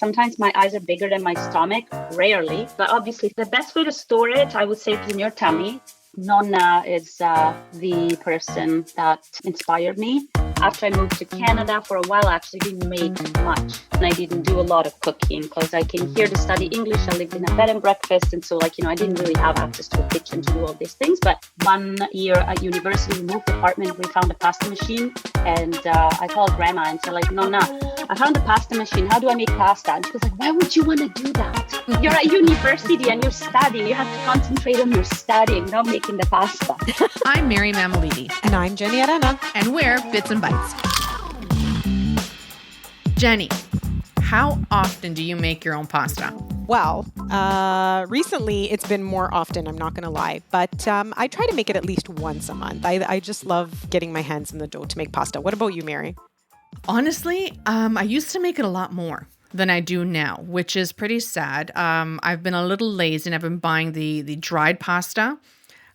Sometimes my eyes are bigger than my stomach, rarely. But obviously, the best way to store it, I would say, is in your tummy. Nonna is the person that inspired me. After I moved to Canada for a while, I actually didn't make much. And I didn't do a lot of cooking because I came here to study English. I lived in a bed and breakfast. And so, I didn't really have access to a kitchen to do all these things. But one year at university, we moved apartment. We found a pasta machine. And I called grandma and said, Nonna, I found a pasta machine. How do I make pasta? And she was like, why would you want to do that? You're at university and you're studying. You have to concentrate on your studying, not making the pasta. I'm Mary Mammoliti. And I'm Jenny Arena. And we're Bits and Bites. Jenny, how often do you make your own pasta? Well, recently it's been more often, I'm not going to lie. But I try to make it at least once a month. I just love getting my hands in the dough to make pasta. What about you, Mary? Honestly, I used to make it a lot more than I do now, which is pretty sad. I've been a little lazy and I've been buying the dried pasta.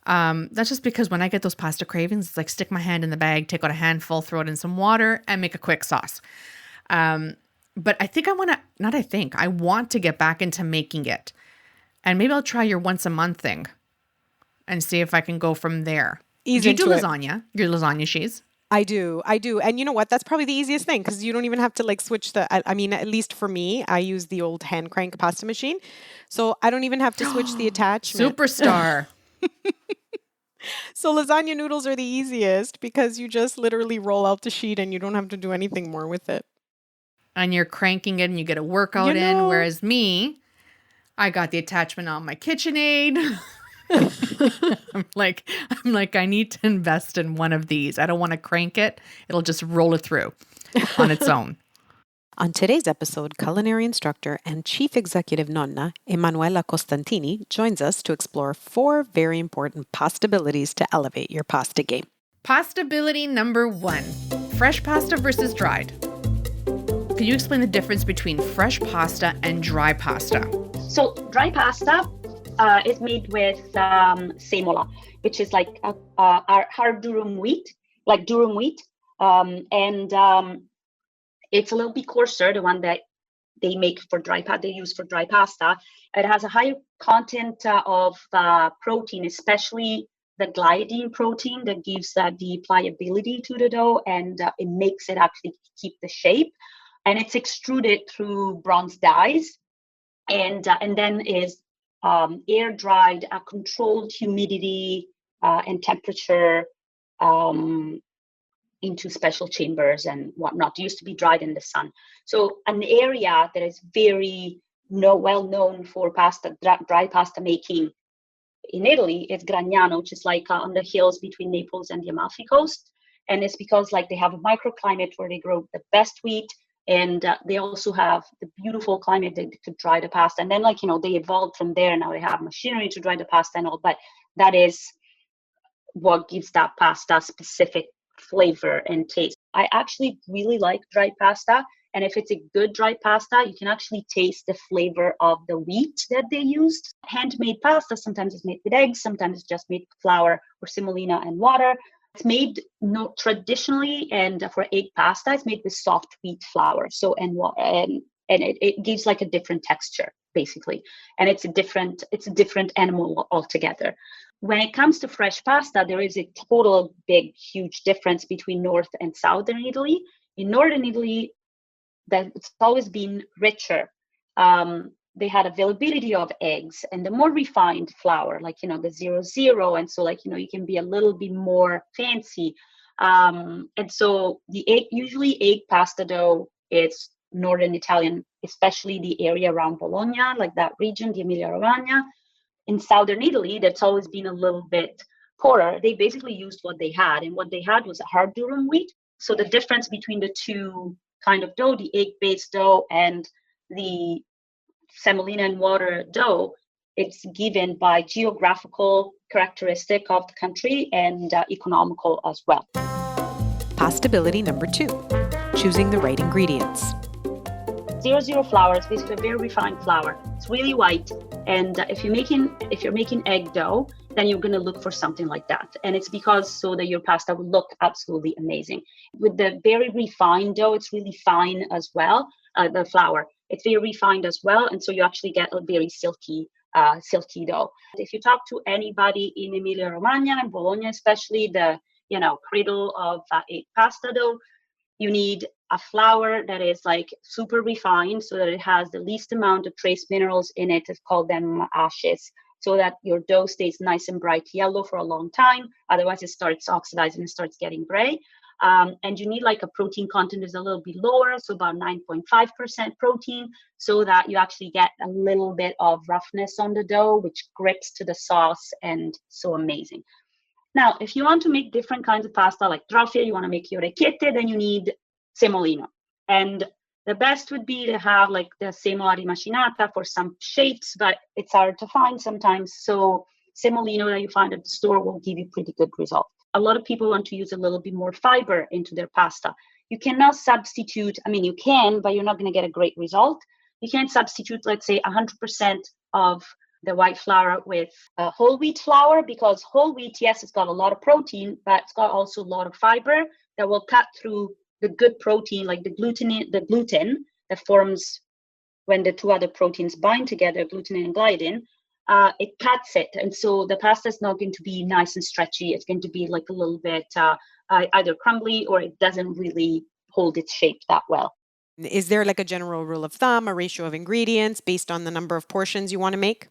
That's just because when I get those pasta cravings, it's like stick my hand in the bag, take out a handful, throw it in some water, and make a quick sauce. But I think I want to get back into making it. And maybe I'll try your once a month thing and see if I can go from there. Ease do you do into it. lasagna? Your lasagna sheets? I do. And you know what? That's probably the easiest thing because you don't even have to switch at least for me, I use the old hand crank pasta machine. So I don't even have to switch the attachment. Superstar. So lasagna noodles are the easiest because you just literally roll out the sheet and you don't have to do anything more with it. And you're cranking it and you get a workout in. Whereas me, I got the attachment on my KitchenAid. I'm like, I need to invest in one of these. I don't want to crank it. It'll just roll it through on its own. On today's episode, culinary instructor and chief executive Nonna, Emanuela Costantini, joins us to explore 4 very important pastabilities to elevate your pasta game. Pastability number 1, fresh pasta versus dried. Can you explain the difference between fresh pasta and dry pasta? So dry pasta is made with semola, which is like our hard durum wheat, like durum wheat. It's a little bit coarser, the one that they make for they use for dry pasta. It has a higher content of protein, especially the gliadin protein that gives the pliability to the dough, and it makes it actually keep the shape. And it's extruded through bronze dies, and then is air dried at controlled humidity and temperature into special chambers and whatnot. It used to be dried in the sun. So an area that is very well known for dry pasta making in Italy is Gragnano, which is on the hills between Naples and the Amalfi Coast. And it's because they have a microclimate where they grow the best wheat, and they also have the beautiful climate that they could dry the pasta. And then they evolved from there. Now they have machinery to dry the pasta and all, but that is what gives that pasta specific flavor and taste. I actually really like dried pasta, and if it's a good dried pasta, you can actually taste the flavor of the wheat that they used. Handmade pasta sometimes is made with eggs, sometimes it's just made with flour or semolina and water. It's made traditionally, and for egg pasta, it's made with soft wheat flour. So and it gives a different texture basically, and it's a different animal altogether. When it comes to fresh pasta, there is a total huge difference between North and Southern Italy. In Northern Italy, it's always been richer. They had availability of eggs and the more refined flour, the 00. And so you can be a little bit more fancy. And so usually egg pasta dough is Northern Italian, especially the area around Bologna, that region, the Emilia-Romagna. In Southern Italy, that's always been a little bit poorer. They basically used what they had, and what they had was a hard durum wheat. So the difference between the two kind of dough, the egg-based dough and the semolina and water dough, it's given by geographical characteristic of the country and economical as well. Pastability number 2, choosing the right ingredients. 00 flour is basically a very refined flour. It's really white, and if you're making egg dough, then you're going to look for something like that. And it's because so that your pasta will look absolutely amazing. With the very refined dough, it's really fine as well. The flour, it's very refined as well. And so you actually get a very silky dough. If you talk to anybody in Emilia Romagna and Bologna, especially the cradle of a pasta dough, you need a flour that is like super refined so that it has the least amount of trace minerals in it. It's called them ashes, so that your dough stays nice and bright yellow for a long time. Otherwise, it starts oxidizing and starts getting gray. And you need like a protein content is a little bit lower, so about 9.5% protein, so that you actually get a little bit of roughness on the dough, which grips to the sauce and so amazing. Now, if you want to make different kinds of pasta, like raffia, you want to make orecchiette, then you need semolino. And the best would be to have like the semola rimacinata for some shapes, but it's hard to find sometimes. So semolino that you find at the store will give you pretty good results. A lot of people want to use a little bit more fiber into their pasta. You cannot substitute, you can, but you're not going to get a great result. You can't substitute, let's say, 100% of the white flour with whole wheat flour, because whole wheat, yes, it's got a lot of protein, but it's got also a lot of fiber that will cut through the good protein, like the gluten that forms when the two other proteins bind together, glutenin and gliadin. It cuts it, and so the pasta is not going to be nice and stretchy. It's going to be like a little bit either crumbly, or it doesn't really hold its shape that well. Is there like a general rule of thumb, a ratio of ingredients based on the number of portions you want to make?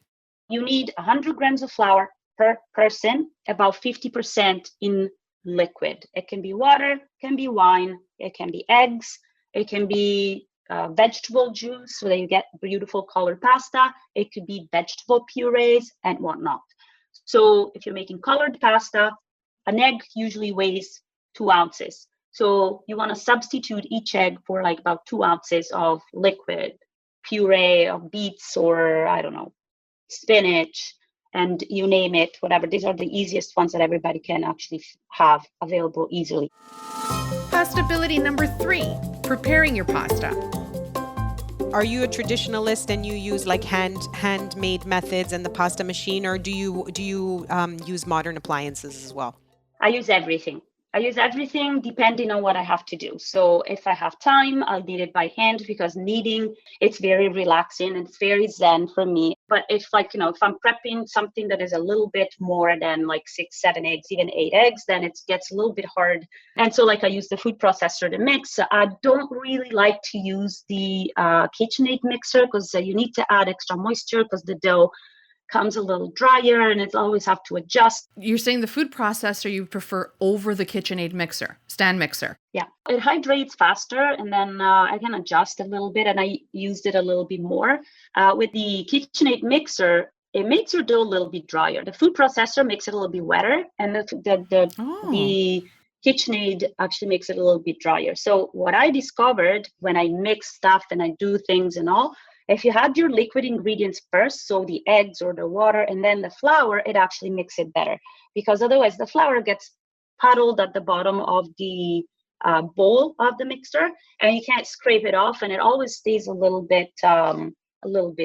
You need 100 grams of flour per person, about 50% in liquid. It can be water, it can be wine, it can be eggs, it can be vegetable juice so that you get beautiful colored pasta. It could be vegetable purees and whatnot. So if you're making colored pasta, an egg usually weighs 2 ounces. So you want to substitute each egg for like about 2 ounces of liquid puree of beets, or I don't know, spinach, and you name it, whatever. These are the easiest ones that everybody can actually have available easily. Pastability number 3, preparing your pasta. Are you a traditionalist and you use like handmade methods and the pasta machine, or do you use modern appliances as well? I use everything. Depending on what I have to do. So if I have time, I'll knead it by hand, because kneading, it's very relaxing and it's very zen for me. But if if I'm prepping something that is a little bit more than like 6, 7 eggs, even 8 eggs, then it gets a little bit hard. And so I use the food processor to mix. I don't really like to use the KitchenAid mixer, because you need to add extra moisture, because the dough comes a little drier and it's always have to adjust. You're saying the food processor you prefer over the KitchenAid mixer, stand mixer? Yeah, it hydrates faster, and then I can adjust a little bit, and I used it a little bit more. With the KitchenAid mixer, it makes your dough a little bit drier. The food processor makes it a little bit wetter, and the KitchenAid actually makes it a little bit drier. So what I discovered when I mix stuff and I do things and all, if you had your liquid ingredients first, so the eggs or the water and then the flour, it actually makes it better, because otherwise the flour gets puddled at the bottom of the bowl of the mixer, and you can't scrape it off, and it always stays a little bit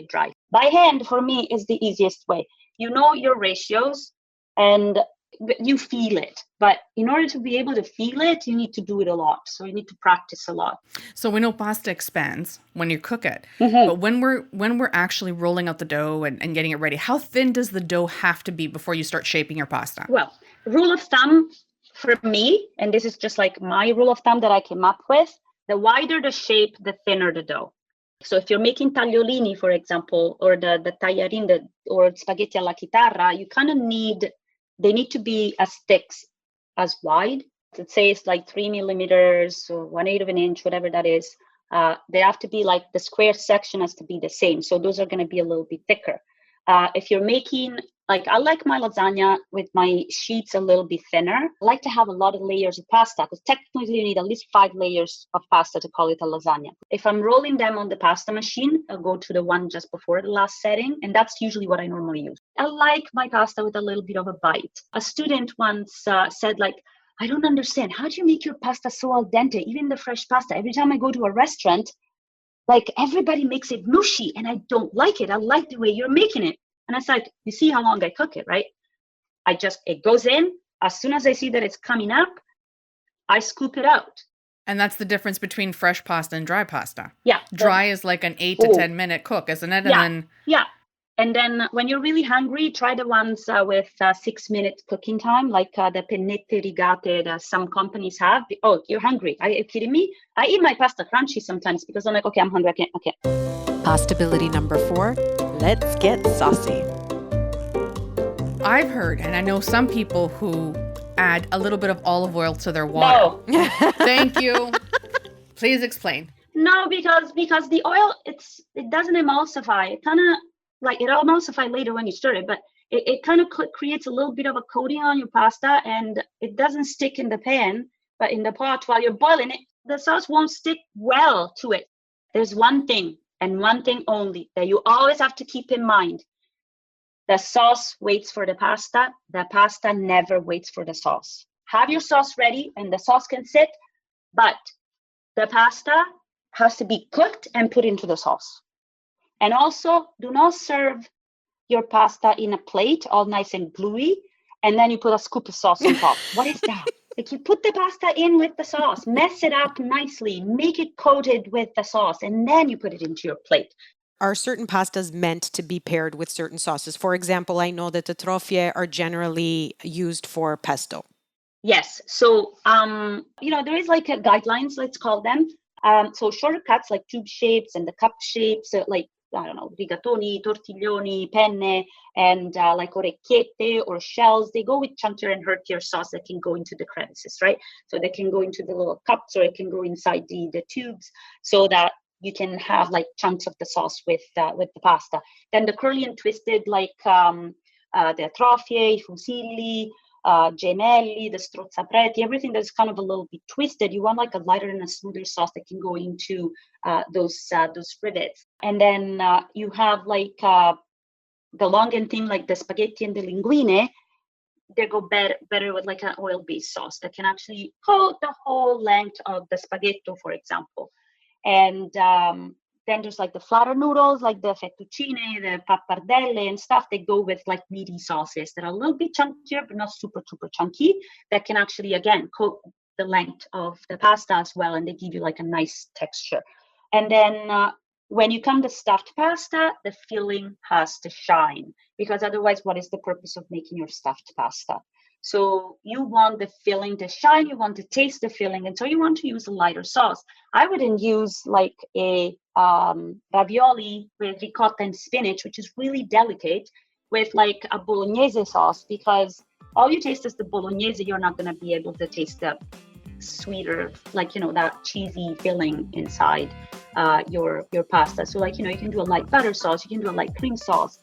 dry. By hand, for me, is the easiest way. You know your ratios and you feel it, but in order to be able to feel it, you need to do it a lot. So you need to practice a lot. So we know pasta expands when you cook it, Mm-hmm. but when we're actually rolling out the dough and getting it ready, how thin does the dough have to be before you start shaping your pasta? Well, rule of thumb for me, and this is just like my rule of thumb that I came up with, the wider the shape, the thinner the dough. So if you're making tagliolini, for example, or the tagliarin or spaghetti alla chitarra, you kind of they need to be as thick as wide. Let's say it's like 3 millimeters or 1/8 of an inch, whatever that is. They have to be like the square section has to be the same. So those are going to be a little bit thicker. If you're making, I like my lasagna with my sheets a little bit thinner. I like to have a lot of layers of pasta, because technically you need at least 5 layers of pasta to call it a lasagna. If I'm rolling them on the pasta machine, I'll go to the one just before the last setting, and that's usually what I normally use. I like my pasta with a little bit of a bite. A student once said, I don't understand. How do you make your pasta so al dente, even the fresh pasta? Every time I go to a restaurant, everybody makes it mushy, and I don't like it. I like the way you're making it. And I said, you see how long I cook it, right? it goes in. As soon as I see that it's coming up, I scoop it out. And that's the difference between fresh pasta and dry pasta. Yeah. Dry is like an 8 to 10 minute cook, isn't it? Yeah. And then when you're really hungry, try the ones with 6 minutes cooking time, like the pennette rigate that some companies have. Oh, you're hungry. Are you kidding me? I eat my pasta crunchy sometimes because I'm like, okay, I'm hungry. Okay. Pastability number 4, let's get saucy. I've heard, and I know some people who add a little bit of olive oil to their water. No. Thank you. Please explain. No, because the oil, it doesn't emulsify. It kind of it emulsify later when you stir it, but it kind of creates a little bit of a coating on your pasta, and it doesn't stick in the pan, but in the pot while you're boiling it, the sauce won't stick well to it. There's one thing and one thing only that you always have to keep in mind. The sauce waits for the pasta never waits for the sauce. Have your sauce ready and the sauce can sit, but the pasta has to be cooked and put into the sauce. And also, do not serve your pasta in a plate all nice and gluey, and then you put a scoop of sauce on top. What is that? You put the pasta in with the sauce, mess it up nicely, make it coated with the sauce, and then you put it into your plate. Are certain pastas meant to be paired with certain sauces? For example, I know that the trofie are generally used for pesto. Yes. So, there is like guidelines, let's call them. So shortcuts like tube shapes and the cup shapes, rigatoni, tortiglioni, penne, and like orecchiette or shells, they go with chunkier and heartier sauce that can go into the crevices, right? So they can go into the little cups or it can go inside the tubes so that you can have like chunks of the sauce with the pasta. Then the curly and twisted, like the trofie, fusilli, gemelli, the strozzapreti, everything that's kind of a little bit twisted. You want like a lighter and a smoother sauce that can go into those rivets. And then you have like the long and thin, like the spaghetti and the linguine. They go better with like an oil-based sauce that can actually coat the whole length of the spaghetto, for example. And then there's like the flatter noodles, like the fettuccine, the pappardelle and stuff. They go with like meaty sauces that are a little bit chunkier, but not super, super chunky. That can actually, again, coat the length of the pasta as well. And they give you like a nice texture. And then when you come to stuffed pasta, the filling has to shine. Because otherwise, what is the purpose of making your stuffed pasta? So you want the filling to shine, you want to taste the filling, and so you want to use a lighter sauce. I wouldn't use like a ravioli with ricotta and spinach, which is really delicate, with like a bolognese sauce, because all you taste is the bolognese. You're not going to be able to taste the sweeter, like, that cheesy filling inside your pasta. So like, you can do a light butter sauce, you can do a light cream sauce.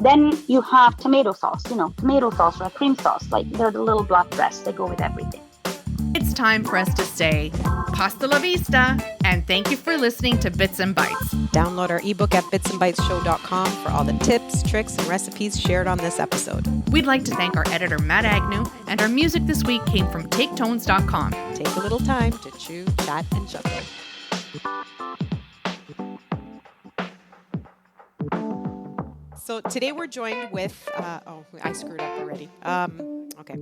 Then you have tomato sauce, tomato sauce or a cream sauce. Like they're the little black breasts. They go with everything. It's time for us to say pasta la vista, and thank you for listening to Bits and Bites. Download our ebook at bitsandbitesshow.com for all the tips, tricks, and recipes shared on this episode. We'd like to thank our editor, Matt Agnew, and our music this week came from taketones.com. Take a little time to chew, chat, and chuckle. So today we're joined with, I screwed up already. Okay.